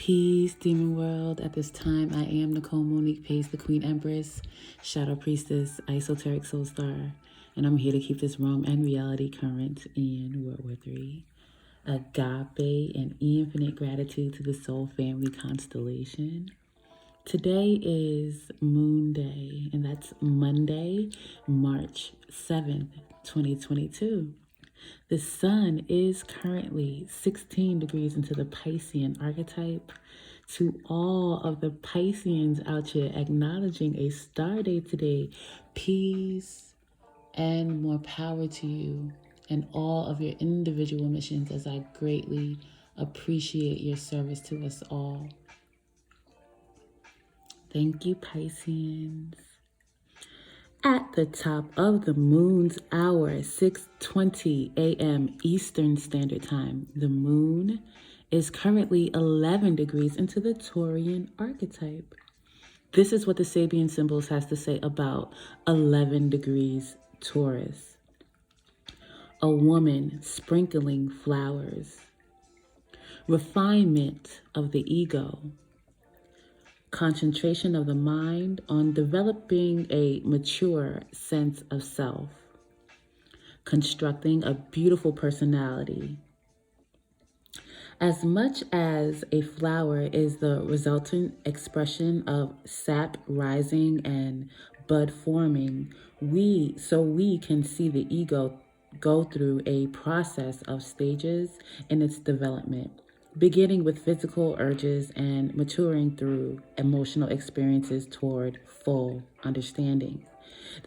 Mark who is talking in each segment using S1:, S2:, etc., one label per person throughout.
S1: Peace, Demon World. At this time, I am Nicole Monique Pace, the Queen Empress, Shadow Priestess, Esoteric Soul Star, and I'm here to keep this realm and reality current in World War III. Agape and infinite gratitude to the Soul Family Constellation. Today is Moondae, and that's Monday, March 7th, 2022. The sun is currently 16 degrees into the Piscean archetype. To all of the Pisceans out here acknowledging a star day today, peace and more power to you and all of your individual missions, as I greatly appreciate your service to us all. Thank you, Pisceans. At the top of the moon's hour, 6:20 a.m. Eastern Standard Time, the moon is currently 11 degrees into the Taurian archetype. This is what the Sabian Symbols has to say about 11 degrees Taurus. A woman sprinkling flowers. Refinement of the ego. Concentration of the mind on developing a mature sense of self, constructing a beautiful personality. As much as a flower is the resultant expression of sap rising and bud forming, we can see the ego go through a process of stages in its development, beginning with physical urges and maturing through emotional experiences toward full understanding.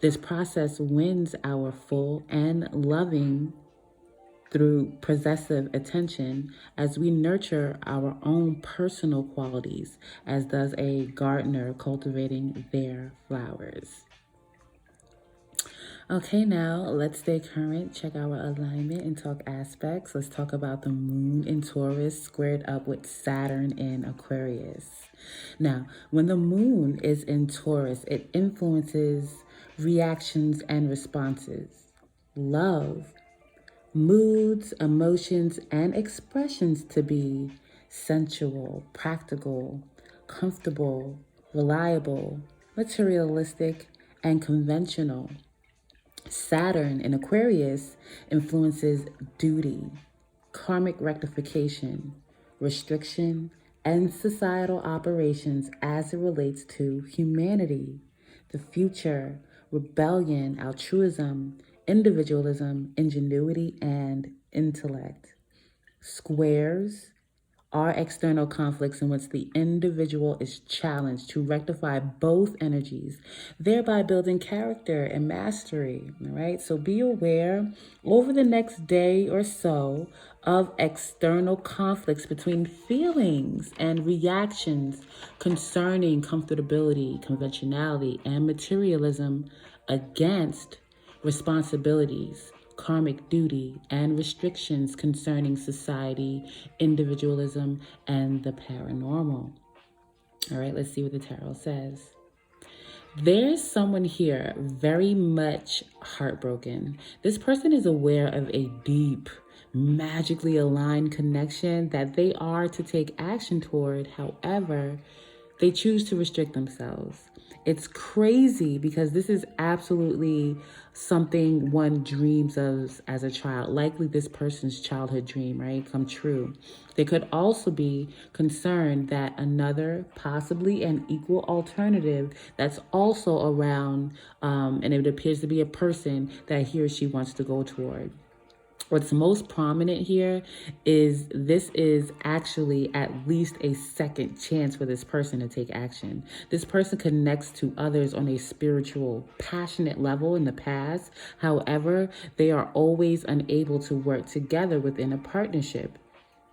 S1: This process wins our full and loving through possessive attention as we nurture our own personal qualities, as does a gardener cultivating their flowers. Okay, now let's stay current, check our alignment, and talk aspects. Let's talk about the moon in Taurus squared up with Saturn in Aquarius. Now, when the moon is in Taurus, it influences reactions and responses, love, moods, emotions, and expressions to be sensual, practical, comfortable, reliable, materialistic, and conventional. Saturn in Aquarius influences duty, karmic rectification, restriction, and societal operations as it relates to humanity, the future, rebellion, altruism, individualism, ingenuity, and intellect. Squares are external conflicts in which the individual is challenged to rectify both energies, thereby building character and mastery. All right, so be aware over the next day or so of external conflicts between feelings and reactions concerning comfortability, conventionality, and materialism against responsibilities, karmic duty, and restrictions concerning society, individualism, and the paranormal. All right, let's see what the tarot says. There's someone here very much heartbroken. This person is aware of a deep, magically aligned connection that they are to take action toward. However, they choose to restrict themselves. It's crazy because this is absolutely something one dreams of as a child. Likely this person's childhood dream, right, come true. They could also be concerned that another, possibly an equal alternative that's also around, and it appears to be a person that he or she wants to go toward. What's most prominent here is this is actually at least a second chance for this person to take action. This person connects to others on a spiritual, passionate level in the past. However, they are always unable to work together within a partnership.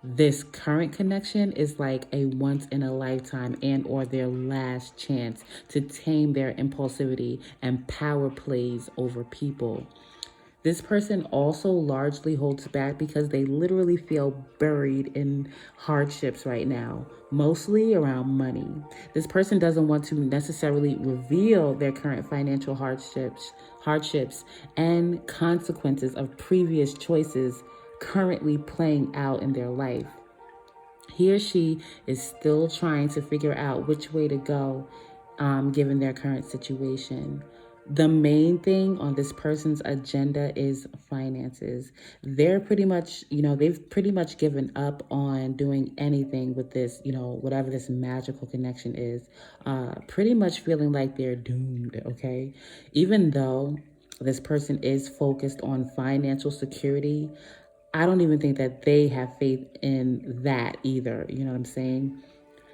S1: This current connection is like a once in a lifetime and or their last chance to tame their impulsivity and power plays over people. This person also largely holds back because they literally feel buried in hardships right now, mostly around money. This person doesn't want to necessarily reveal their current financial hardships and consequences of previous choices currently playing out in their life. He or she is still trying to figure out which way to go, given their current situation. The main thing on this person's agenda is finances. They're pretty much, they've pretty much given up on doing anything with this, whatever this magical connection is. Pretty much feeling like they're doomed, okay? Even though this person is focused on financial security, I don't even think that they have faith in that either. You know what I'm saying?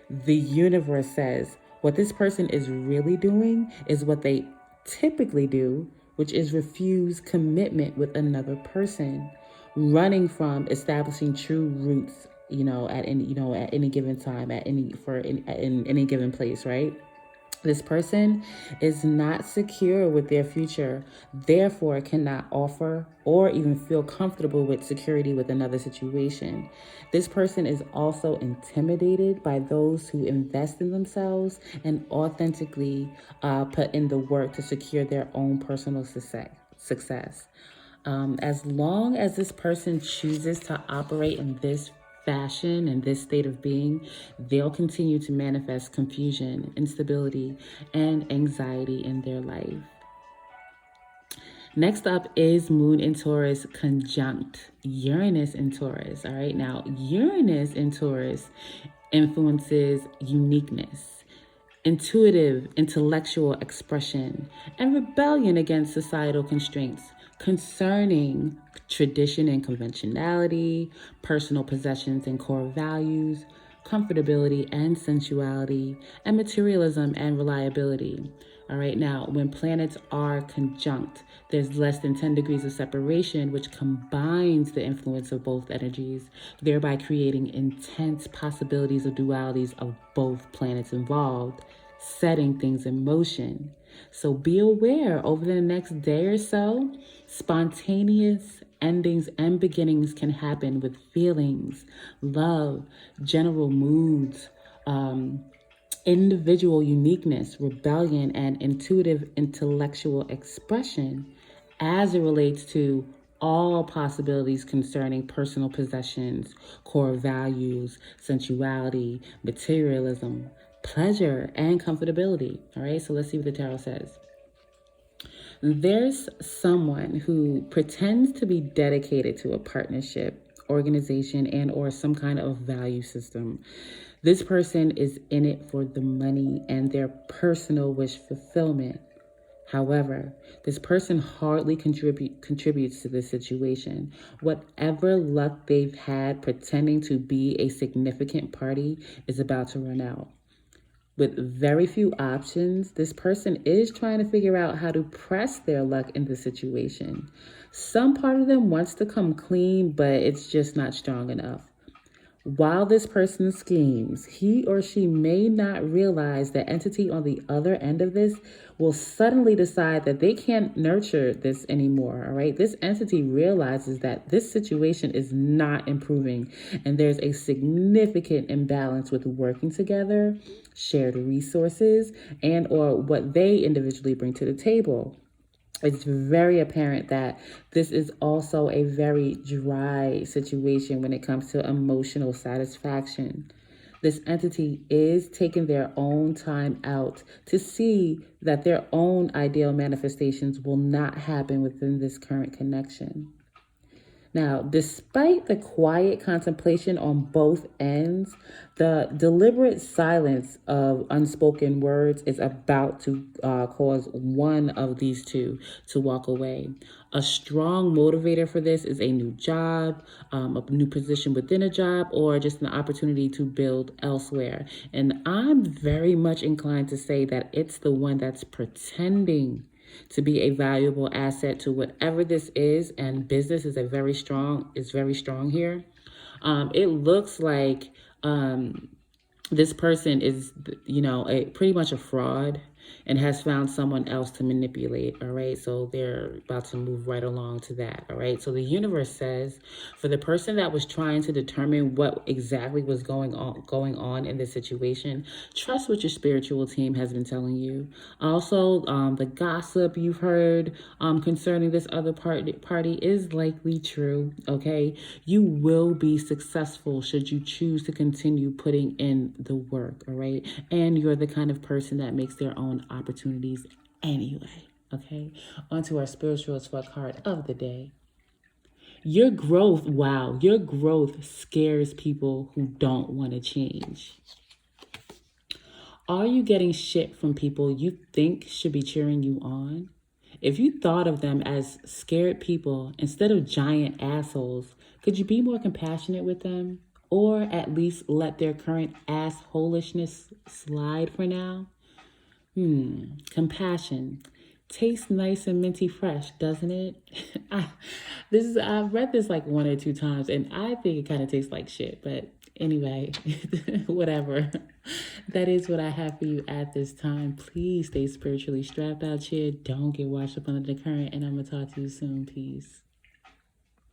S1: The universe says what this person is really doing is what they typically do, which is refuse commitment with another person, running from establishing true roots, at any given time, in any given place, right? This person is not secure with their future, therefore cannot offer or even feel comfortable with security with another situation. This person is also intimidated by those who invest in themselves and authentically put in the work to secure their own personal success. As long as this person chooses to operate in this fashion and this state of being, they'll continue to manifest confusion, instability, and anxiety in their life. Next up is Moon in Taurus conjunct Uranus in Taurus. All right, now Uranus in Taurus influences uniqueness, intuitive, intellectual expression, and rebellion against societal constraints concerning tradition and conventionality, personal possessions and core values, comfortability and sensuality, and materialism and reliability. All right, now when planets are conjunct, there's less than 10 degrees of separation, which combines the influence of both energies, thereby creating intense possibilities of dualities of both planets involved, setting things in motion. So be aware over the next day or so, spontaneous endings and beginnings can happen with feelings, love, general moods, individual uniqueness, rebellion, and intuitive intellectual expression as it relates to all possibilities concerning personal possessions, core values, sensuality, materialism, pleasure, and comfortability. All right, so let's see what the tarot says. There's someone who pretends to be dedicated to a partnership, organization, and or some kind of value system. This person is in it for the money and their personal wish fulfillment. However, this person hardly contributes to this situation. Whatever luck they've had pretending to be a significant party is about to run out. With very few options, this person is trying to figure out how to press their luck in the situation. Some part of them wants to come clean, but it's just not strong enough. While this person schemes, he or she may not realize the entity on the other end of this will suddenly decide that they can't nurture this anymore, all right? This entity realizes that this situation is not improving and there's a significant imbalance with working together, shared resources, and or what they individually bring to the table. It's very apparent that this is also a very dry situation when it comes to emotional satisfaction. This entity is taking their own time out to see that their own ideal manifestations will not happen within this current connection. Now, despite the quiet contemplation on both ends, the deliberate silence of unspoken words is about to cause one of these two to walk away. A strong motivator for this is a new job, a new position within a job, or just an opportunity to build elsewhere. And I'm very much inclined to say that it's the one that's pretending to be a valuable asset to whatever this is, and business is very strong here. It looks like this person is, pretty much a fraud. and has found someone else to manipulate. All right, so they're about to move right along to that. All right, so the universe says for the person that was trying to determine what exactly was going on in this situation, trust what your spiritual team has been telling you. Also, the gossip you've heard concerning this other party is likely true. Okay, you will be successful should you choose to continue putting in the work. All right, and you're the kind of person that makes their own opportunities anyway. Okay, onto our spiritual sweat card of the day. Your growth, wow, your growth scares people who don't want to change. Are you getting shit from people you think should be cheering you on? If you thought of them as scared people instead of giant assholes, could you be more compassionate with them? Or at least let their current assholishness slide for now? Compassion. Tastes nice and minty fresh, doesn't it? I've read this like one or two times and I think it kind of tastes like shit, but anyway, whatever. That is what I have for you at this time. Please stay spiritually strapped out here. Don't get washed up under the current, and I'm gonna talk to you soon. Peace.